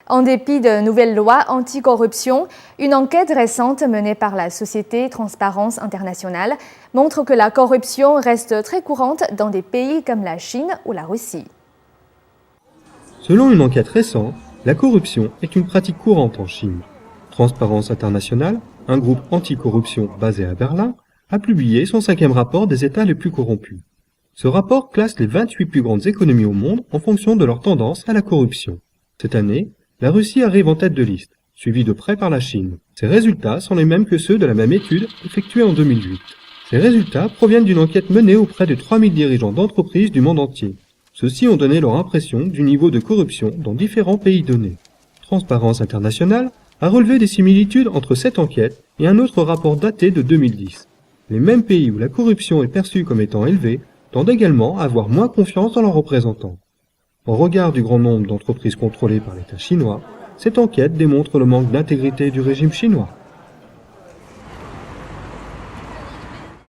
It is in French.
En dépit de nouvelles lois anticorruption, une enquête récente menée par la société Transparence Internationale montre que la corruption reste très courante dans des pays comme la Chine ou la Russie. Selon une enquête récente, la corruption est une pratique courante en Chine. Transparence Internationale, un groupe anticorruption basé à Berlin, a publié son 5e rapport des États les plus corrompus. Ce rapport classe les 28 plus grandes économies au monde en fonction de leur tendance à la corruption. Cette année, la Russie arrive en tête de liste, suivie de près par la Chine. Ces résultats sont les mêmes que ceux de la même étude effectuée en 2008. Ces résultats proviennent d'une enquête menée auprès de 3000 dirigeants d'entreprises du monde entier. Ceux-ci ont donné leur impression du niveau de corruption dans différents pays donnés. Transparence Internationale a relevé des similitudes entre cette enquête et un autre rapport daté de 2010. Les mêmes pays où la corruption est perçue comme étant élevée tendent également à avoir moins confiance dans leurs représentants. Au regard du grand nombre d'entreprises contrôlées par l'État chinois, cette enquête démontre le manque d'intégrité du régime chinois.